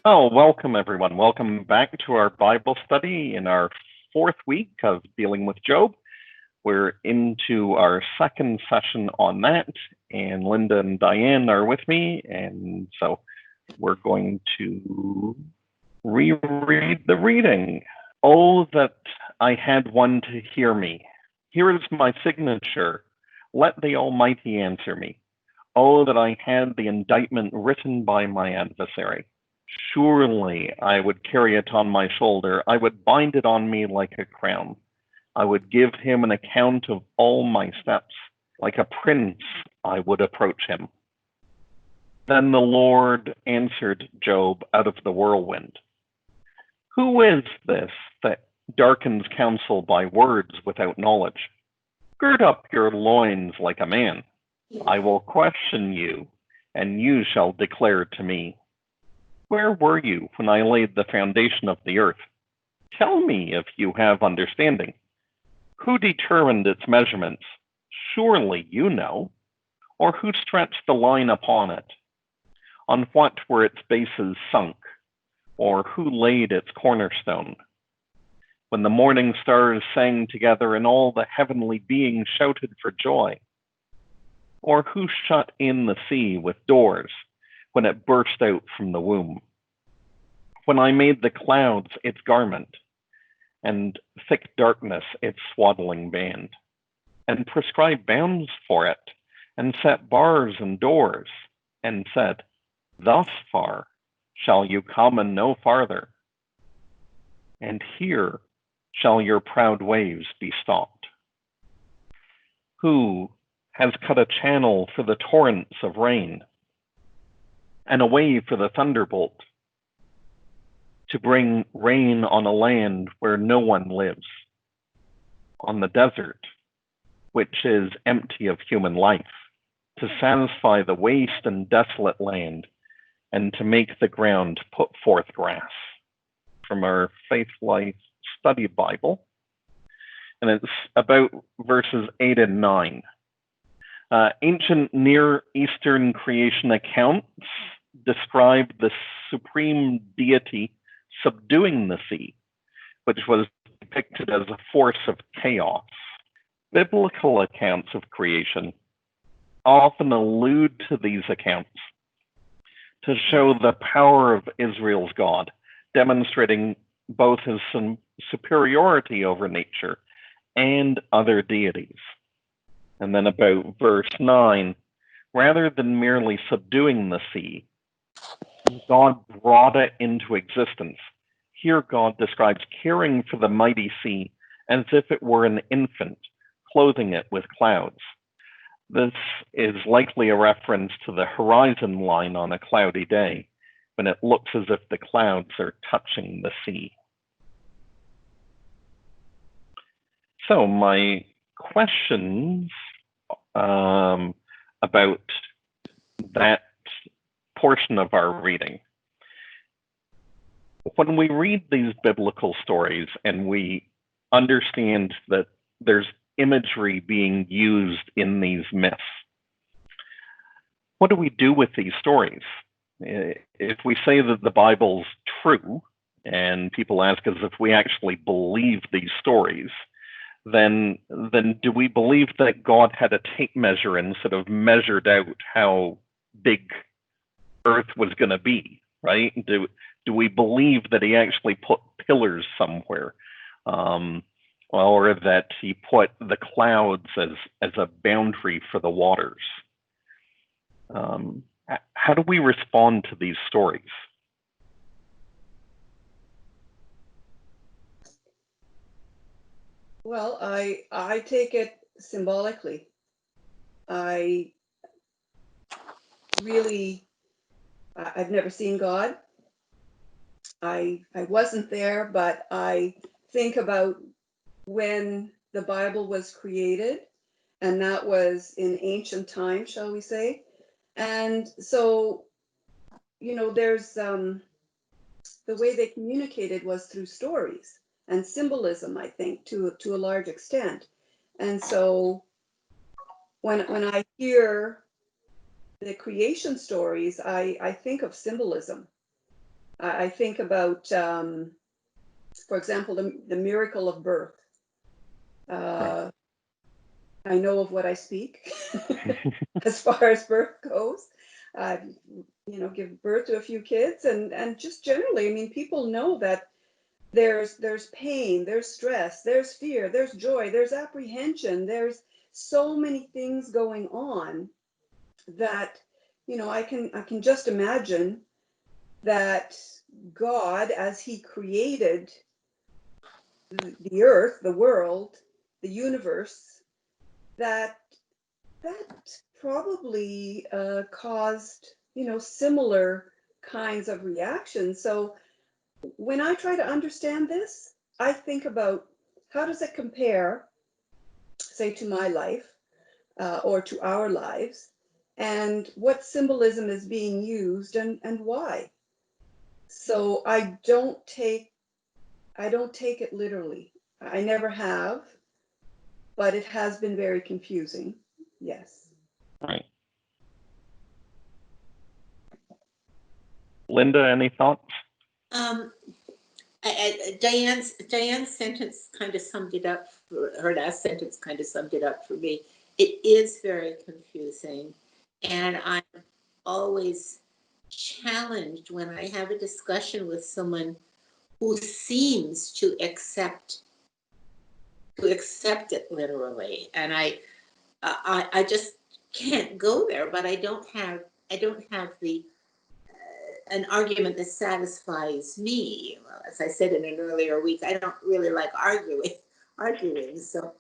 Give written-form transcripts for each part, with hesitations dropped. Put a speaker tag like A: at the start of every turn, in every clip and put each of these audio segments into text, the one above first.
A: Oh, welcome everyone. Welcome back to our Bible study in our fourth week of dealing with Job. We're into our second session on that, and Linda and Diane are with me, and so we're going to reread the reading. Oh, that I had one to hear me. Here is my signature. Let the Almighty answer me. Oh, that I had the indictment written by my adversary. Surely I would carry it on my shoulder. I would bind it on me like a crown. I would give him an account of all my steps. Like a prince, I would approach him. Then the Lord answered Job out of the whirlwind. Who is this that darkens counsel by words without knowledge? Gird up your loins like a man. I will question you, and you shall declare to me. Where were you when I laid the foundation of the earth? Tell me if you have understanding. Who determined its measurements? Surely you know. Or who stretched the line upon it? On what were its bases sunk? Or who laid its cornerstone? When the morning stars sang together and all the heavenly beings shouted for joy? Or who shut in the sea with doors when it burst out from the womb? When I made the clouds its garment, and thick darkness its swaddling band, and prescribed bounds for it, and set bars and doors, and said, Thus far shall you come and no farther, and here shall your proud waves be stopped. Who has cut a channel for the torrents of rain, and a way for the thunderbolt, to bring rain on a land where no one lives, on the desert, which is empty of human life, to satisfy the waste and desolate land, and to make the ground put forth grass. From our Faith Life Study Bible, and it's about verses 8 and 9. Ancient Near Eastern creation accounts describe the supreme deity subduing the sea, which was depicted as a force of chaos. Biblical accounts of creation often allude to these accounts to show the power of Israel's God, demonstrating both his superiority over nature and other deities. And then about verse 9, rather than merely subduing the sea, God brought it into existence. Here God describes caring for the mighty sea as if it were an infant, clothing it with clouds. This is likely a reference to the horizon line on a cloudy day, when it looks as if the clouds are touching the sea. So my questions about that portion of our reading. When we read these biblical stories and we understand that there's imagery being used in these myths, what do we do with these stories? If we say that the Bible's true, and people ask us if we actually believe these stories, then do we believe that God had a tape measure and sort of measured out how big Earth was going to be, right? Do we believe that he actually put pillars somewhere, or that he put the clouds as a boundary for the waters? How do we respond to these stories?
B: Well, I take it symbolically. I really, I've never seen God. I wasn't there, but I think about when the Bible was created, and that was in ancient times, shall we say. And so, there's the way they communicated was through stories and symbolism, I think, to a large extent. And so when I hear the creation stories, I think of symbolism. I think about, for example, the miracle of birth.
A: Right.
B: I know of what I speak as far as birth goes. I've, give birth to a few kids, and just generally, I mean, people know that there's pain, there's stress, there's fear, there's joy, there's apprehension, there's so many things going on that, I can just imagine that God, as He created the earth, the world, the universe, that that probably caused, similar kinds of reactions. So when I try to understand this, I think about how does it compare, say, to my life or to our lives, and what symbolism is being used and why. So I don't take it literally. I never have, but it has been very confusing. Yes.
A: Right. Linda, any thoughts?
C: Um, Diane's sentence kind of summed it up. Her last sentence kind of summed it up for me. It is very confusing, and I'm always challenged when I have a discussion with someone who seems to accept it literally, and I just can't go there. But I don't have the an argument that satisfies me. Well, as I said in an earlier week, I don't really like arguing. So,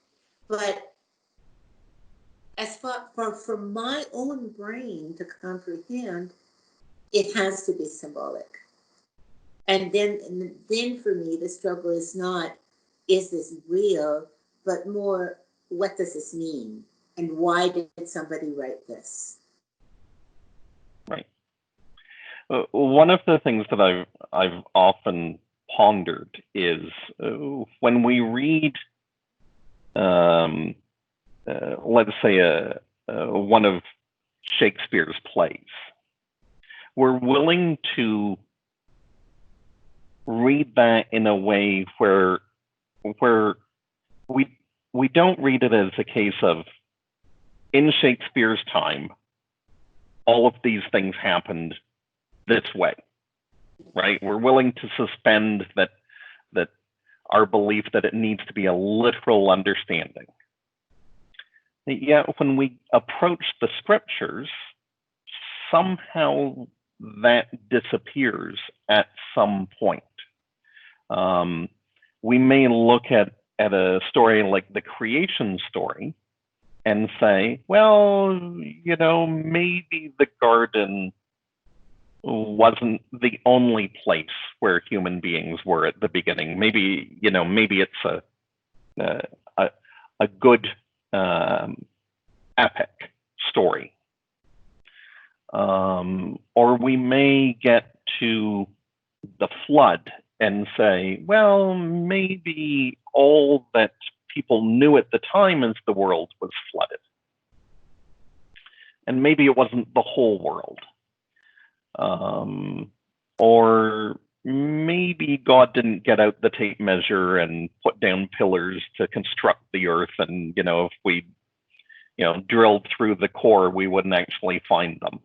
C: but as far for my own brain to comprehend, it has to be symbolic. And then for me, the struggle is not, is this real, but more, what does this mean? And why did somebody write this?
A: Right. One of the things that I've often pondered is when we read, let's say, one of Shakespeare's plays, we're willing to read that in a way where we don't read it as a case of, in Shakespeare's time, all of these things happened this way, right? We're willing to suspend that our belief that it needs to be a literal understanding. Yet when we approach the scriptures, somehow that disappears at some point. We may look at a story like the creation story and say, well, maybe the garden wasn't the only place where human beings were at the beginning. Maybe it's a good epic story. Or we may get to the flood and say, well, maybe all that people knew at the time as the world was flooded. And maybe it wasn't the whole world. Or maybe God didn't get out the tape measure and put down pillars to construct the earth. And, if we, drilled through the core, we wouldn't actually find them.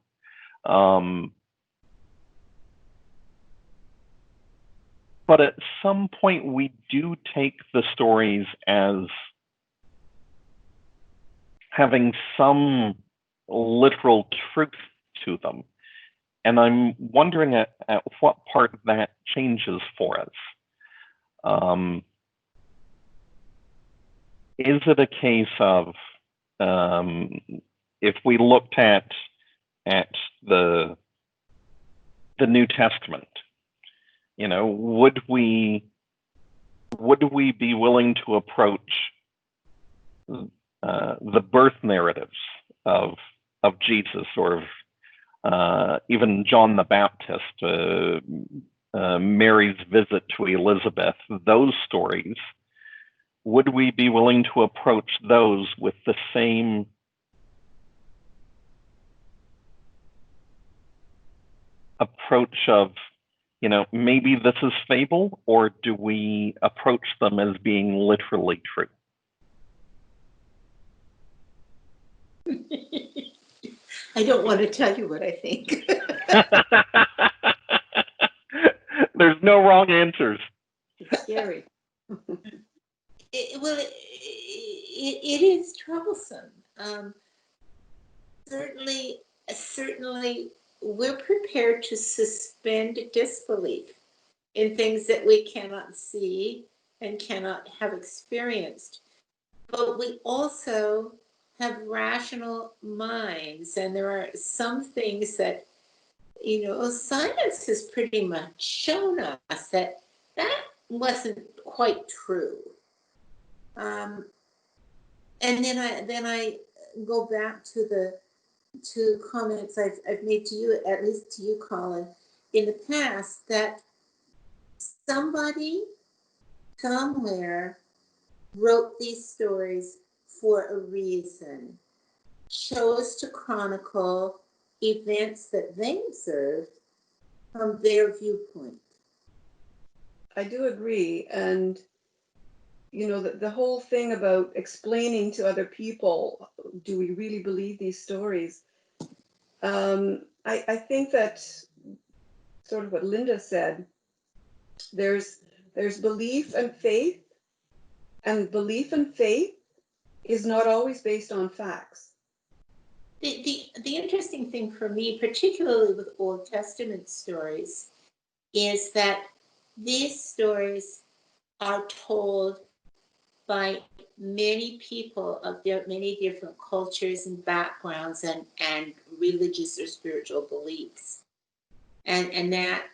A: But at some point, we do take the stories as having some literal truth to them. And I'm wondering at what part that changes for us. Is it a case of, if we looked at the New Testament, would we be willing to approach the birth narratives of Jesus, or of even John the Baptist, Mary's visit to Elizabeth, those stories? Would we be willing to approach those with the same approach of maybe this is fable, or do we approach them as being literally true?
C: I don't want to tell you what I think.
A: There's no wrong answers.
B: It's scary.
C: It is troublesome. Certainly, we're prepared to suspend disbelief in things that we cannot see and cannot have experienced. But we also have rational minds, and there are some things that, science has pretty much shown us that wasn't quite true. And then I go back to comments I've made to you, at least to you, Colin, in the past, that somebody somewhere wrote these stories for a reason, chose to chronicle events that they observed from their viewpoint.
B: I do agree. And, the whole thing about explaining to other people, do we really believe these stories? I think that sort of what Linda said, there's belief and faith, and belief and faith is not always based on facts.
C: The interesting thing for me, particularly with Old Testament stories, is that these stories are told by many people of many different cultures and backgrounds and religious or spiritual beliefs. And that,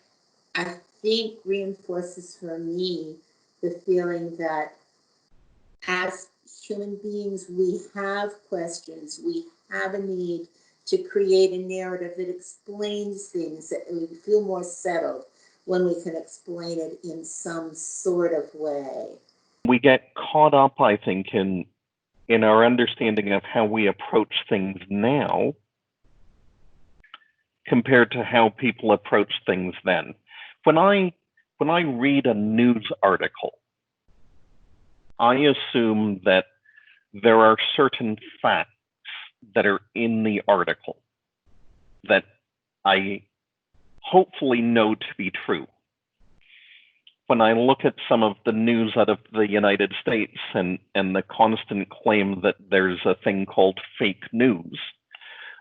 C: I think, reinforces for me the feeling that as human beings, we have questions, we have a need to create a narrative that explains things, that we feel more settled when we can explain it in some sort of way.
A: We get caught up, I think, in our understanding of how we approach things now compared to how people approach things then. When I read a news article, I assume that there are certain facts that are in the article that I hopefully know to be true. When I look at some of the news out of the United States and the constant claim that there's a thing called fake news,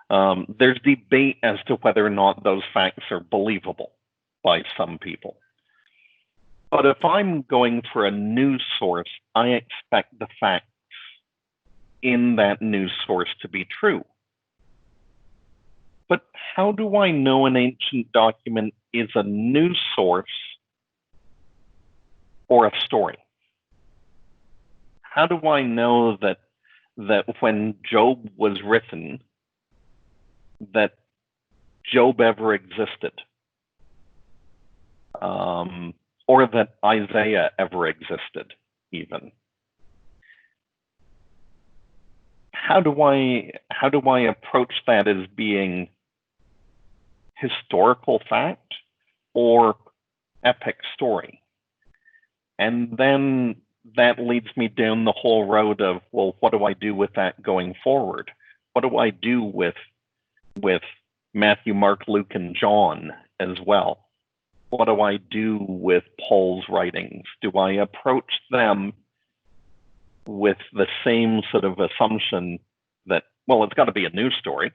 A: there's debate as to whether or not those facts are believable by some people. But if I'm going for a news source, I expect the facts in that news source to be true. But how do I know an ancient document is a news source or a story? How do I know that when Job was written, that Job ever existed? Or that Isaiah ever existed, even? How do I approach that as being historical fact or epic story? And then that leads me down the whole road of, well, what do I do with that going forward? What do I do with Matthew, Mark, Luke, and John as well? What do I do with Paul's writings? Do I approach them with the same sort of assumption that, well, it's got to be a news story,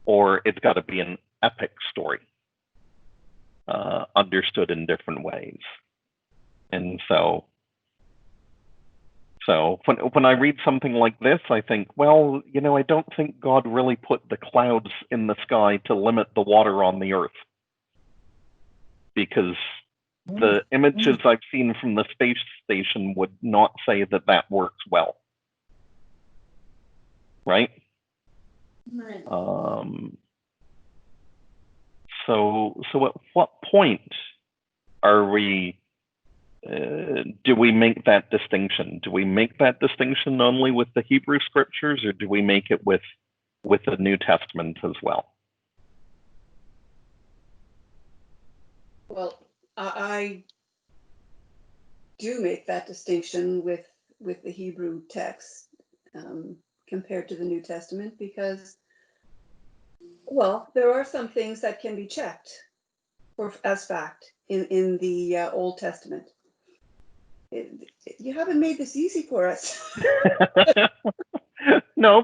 A: or it's got to be an epic story, understood in different ways? And so when I read something like this, I think, well, I don't think God really put the clouds in the sky to limit the water on the earth, because the images I've seen from the space station would not say that works well. Right?
C: Right.
A: So at what point are we, do we make that distinction? Do we make that distinction only with the Hebrew scriptures, or do we make it with the New Testament as well?
B: I do make that distinction with the Hebrew text compared to the New Testament because, well, there are some things that can be checked as fact in the Old Testament. You haven't made this easy for us.
A: No,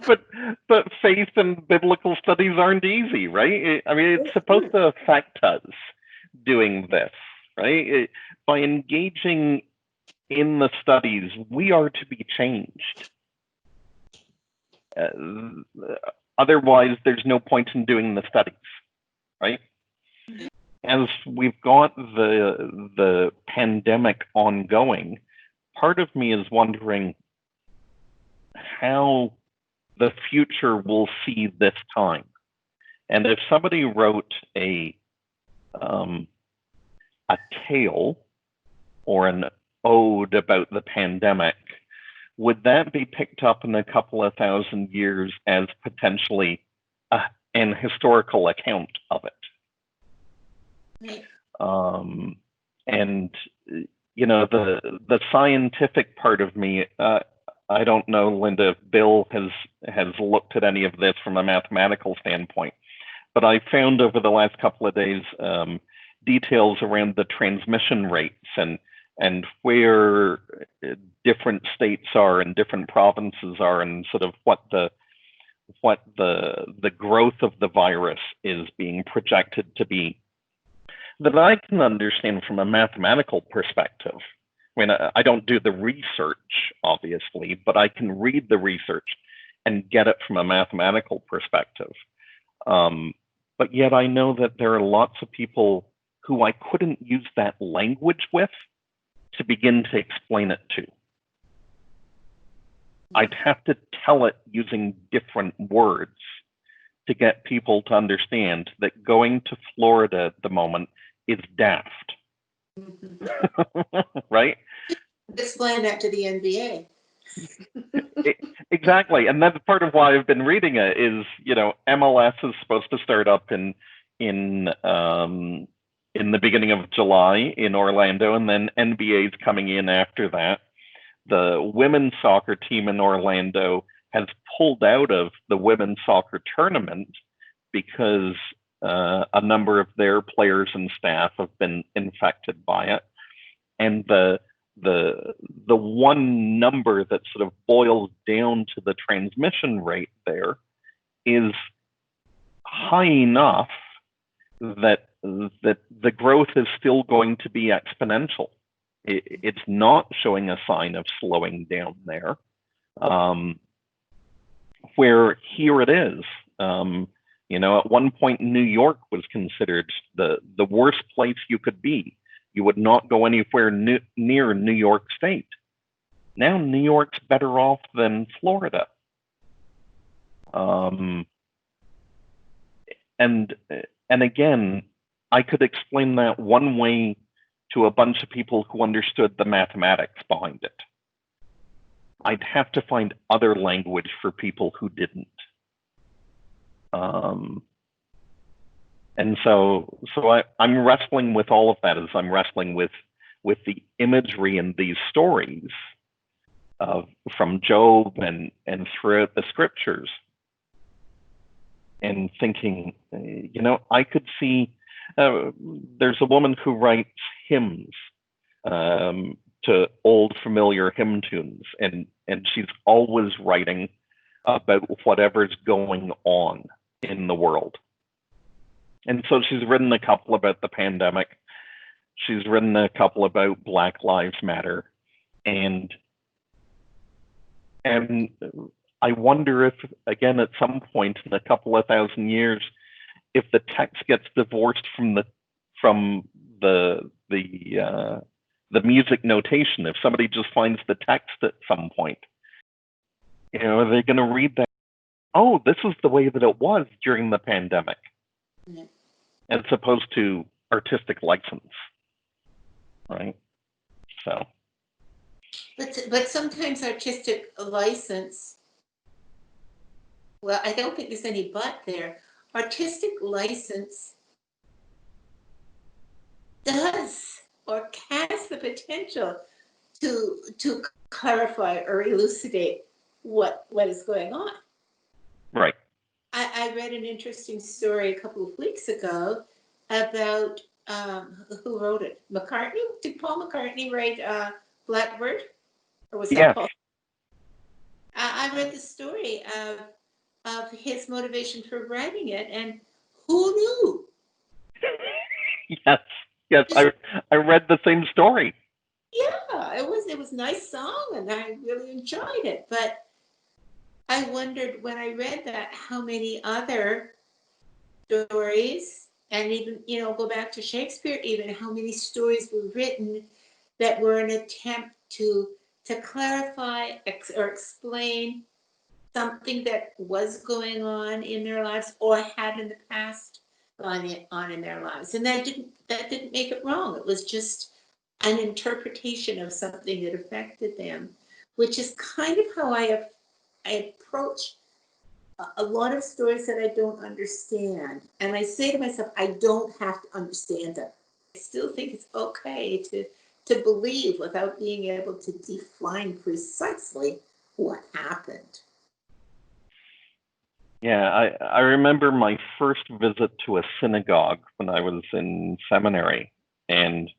A: but faith and biblical studies aren't easy, right? I mean, it's supposed to affect us doing this, right? By engaging in the studies, we are to be changed. Otherwise, there's no point in doing the studies, right? As we've got the pandemic ongoing, part of me is wondering how the future will see this time. And if somebody wrote a tale or an ode about the pandemic, would that be picked up in a couple of thousand years as potentially an historical account of it? And you know, the scientific part of me, I don't know, Linda, if Bill has looked at any of this from a mathematical standpoint, but I found over the last couple of days details around the transmission rates and where different states are and different provinces are, and sort of what the growth of the virus is being projected to be, that I can understand from a mathematical perspective. I mean, I don't do the research, obviously, but I can read the research and get it from a mathematical perspective. But yet I know that there are lots of people who I couldn't use that language with to begin to explain it to. I'd have to tell it using different words to get people to understand that going to Florida at the moment is daft. Right?
C: Explain that to the NBA.
A: Exactly, and that's part of why I've been reading it. Is, you know, MLS is supposed to start up in the beginning of July in Orlando, and then NBA is coming in after that. The women's soccer team in Orlando has pulled out of the women's soccer tournament because a number of their players and staff have been infected by it. And the one number that sort of boils down to the transmission rate there is high enough that the growth is still going to be exponential. It's not showing a sign of slowing down there. Where here it is. You know, at one point, New York was considered the worst place you could be. You would not go anywhere near New York State. Now New York's better off than Florida. And again, I could explain that one way to a bunch of people who understood the mathematics behind it. I'd have to find other language for people who didn't. And so I'm wrestling with all of that as I'm wrestling with the imagery in these stories from Job and throughout the scriptures, and thinking, you know, I could see there's a woman who writes hymns to old familiar hymn tunes, and she's always writing about whatever's going on in the world. And so she's written a couple about the pandemic. She's written a couple about Black Lives Matter. And I wonder if, again, at some point in a couple of thousand years, if the text gets divorced from the music notation, if somebody just finds the text at some point, you know, are they going to read that? Oh, this is the way that it was during the pandemic, as opposed to artistic license, right? So.
C: But sometimes artistic license, well, I don't think there's any but there. Artistic license does or has the potential to clarify or elucidate what is going on.
A: Right.
C: I read an interesting story a couple of weeks ago about who wrote it? McCartney? Did Paul McCartney write Blackbird? Or was that
A: Yes.
C: Paul? I read the story of his motivation for writing it, and who knew?
A: Yes. Yes. I read the same story.
C: Yeah, it was a nice song, and I really enjoyed it. But I wondered when I read that how many other stories, and even go back to Shakespeare, even how many stories were written that were an attempt to clarify or explain something that was going on in their lives or had in the past gone on in their lives, and that didn't make it wrong. It was just an interpretation of something that affected them, which is kind of how I approach a lot of stories that I don't understand. And I say to myself, I don't have to understand them. I still think it's okay to believe without being able to define precisely what happened.
A: Yeah, I remember my first visit to a synagogue when I was in seminary, and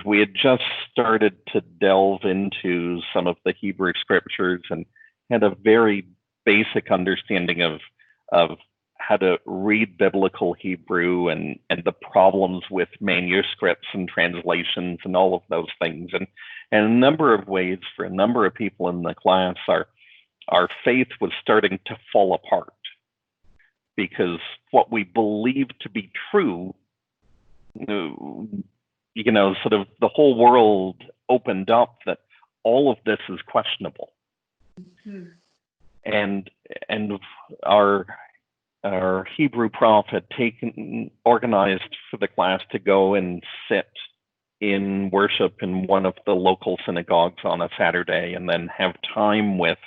A: we had just started to delve into some of the Hebrew scriptures and had a very basic understanding of how to read biblical Hebrew and the problems with manuscripts and translations and all of those things. And a number of ways for a number of people in the class, our faith was starting to fall apart because what we believed to be true, sort of the whole world opened up that all of this is questionable.
C: Mm-hmm.
A: And our Hebrew prof had organized for the class to go and sit in worship in one of the local synagogues on a Saturday and then have time with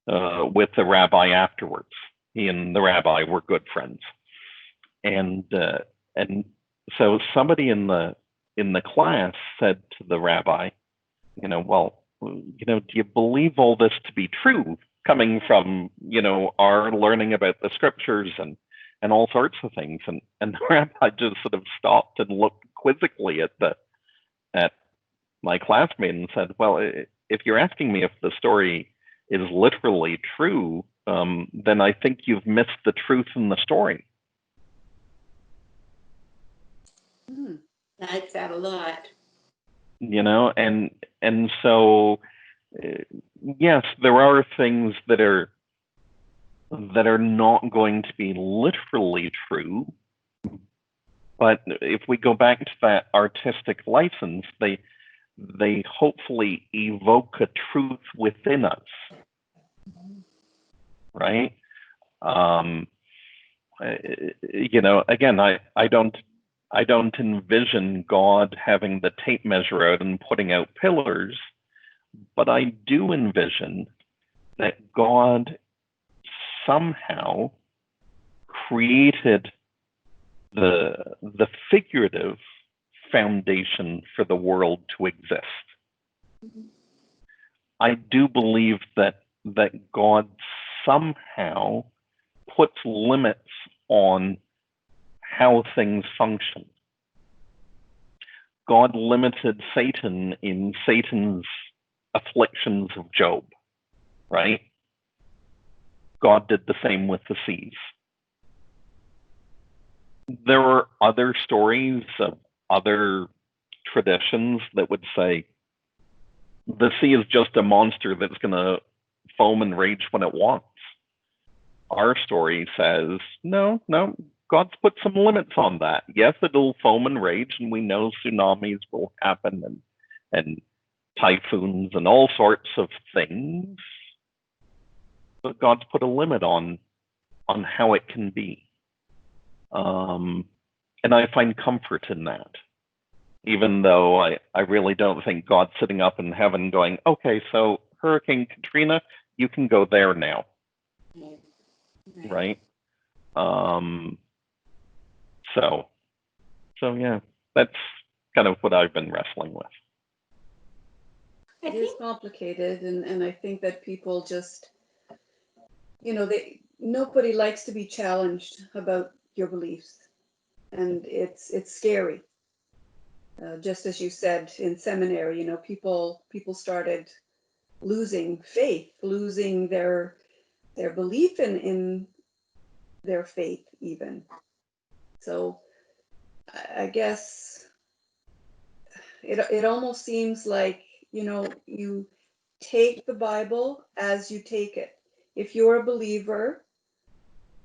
A: the rabbi afterwards. He and the rabbi were good friends. And so somebody in the class said to the rabbi, well, do you believe all this to be true, coming from, our learning about the scriptures and all sorts of things? And the rabbi just sort of stopped and looked quizzically at my classmate and said, well, if you're asking me if the story is literally true, then I think you've missed the truth in the story.
C: I like that a lot.
A: And so yes, there are things that are not going to be literally true, but if we go back to that artistic license, they hopefully evoke a truth within us, right? Again, I don't envision God having the tape measure out and putting out pillars, but I do envision that God somehow created the figurative foundation for the world to exist.
C: Mm-hmm.
A: I do believe that God somehow puts limits on how things function. God limited Satan in Satan's afflictions of Job, right? God did the same with the seas. There are other stories of other traditions that would say the sea is just a monster that's going to foam and rage when it wants. Our story says, no, God's put some limits on that. Yes, it'll foam and rage, and we know tsunamis will happen and typhoons and all sorts of things. But God's put a limit on how it can be. And I find comfort in that, even though I really don't think God's sitting up in heaven going, okay, so Hurricane Katrina, you can go there now. Right? So yeah, that's kind of what I've been wrestling with.
B: It is complicated, and I think that people just, nobody likes to be challenged about your beliefs, and it's scary. Just as you said in seminary, people started losing faith, losing their belief in their faith even. So I guess it almost seems like, you take the Bible as you take it. If you're a believer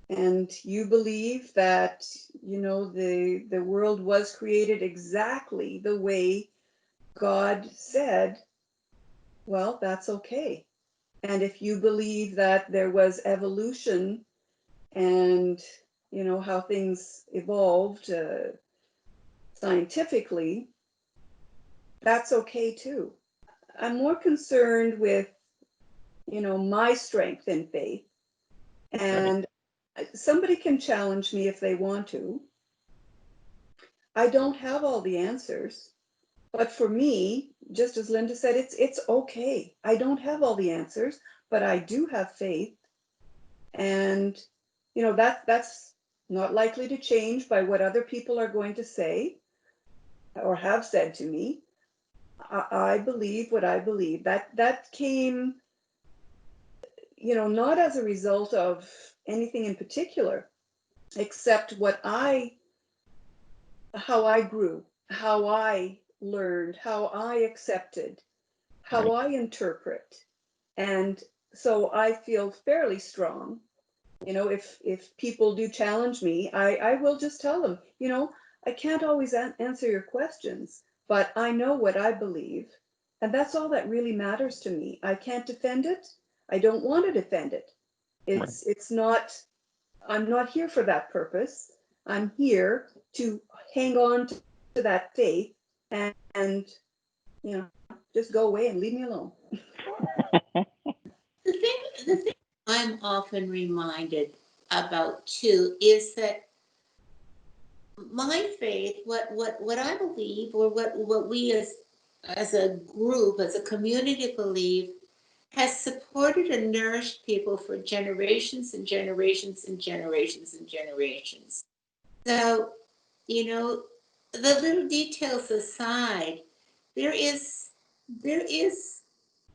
B: and you believe that, the world was created exactly the way God said, well, that's okay. And if you believe that there was evolution and, how things evolved scientifically, that's okay too. I'm more concerned with, my strength in faith. And somebody can challenge me if they want to. I don't have all the answers. But for me, just as Linda said, it's okay. I don't have all the answers, but I do have faith. And, that's not likely to change by what other people are going to say or have said to me. I believe what I believe. That came, not as a result of anything in particular, except how I grew, how I learned, how I accepted, how I interpret. And so I feel fairly strong. If people do challenge me, I will just tell them, I can't always answer your questions, but I know what I believe. And that's all that really matters to me. I can't defend it. I don't want to defend it. It's not, I'm not here for that purpose. I'm here to hang on to that faith and just go away and leave me alone.
C: The thing I'm often reminded about too is that my faith, what I believe, or what we as a group, as a community believe, has supported and nourished people for generations and generations and generations and generations. So, the little details aside, there is,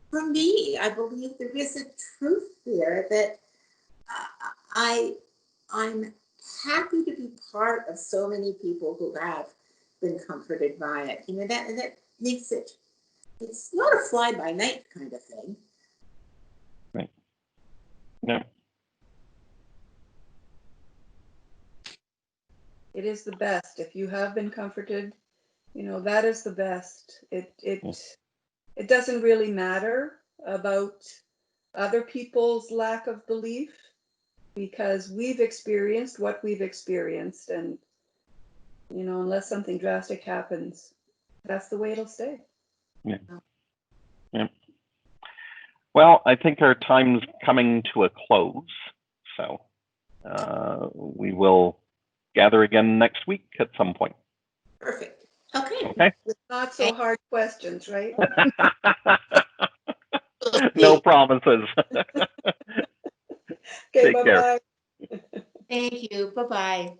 C: for me, I believe there is a truth there that I, I'm happy to be part of so many people who have been comforted by it. That makes it, it's not a fly by night kind of thing.
A: Right. Yeah.
B: It is the best. If you have been comforted, that is the best. It doesn't really matter about other people's lack of belief, because we've experienced what we've experienced, and unless something drastic happens, that's the way it'll stay.
A: Yeah. Yeah. Well, I think our time's coming to a close, so we will gather again next week at some point.
C: Perfect. Okay.
A: Okay.
B: With not so hard questions, right?
A: No promises.
B: Okay,
A: Take care.
B: bye-bye.
C: Thank you. Bye-bye.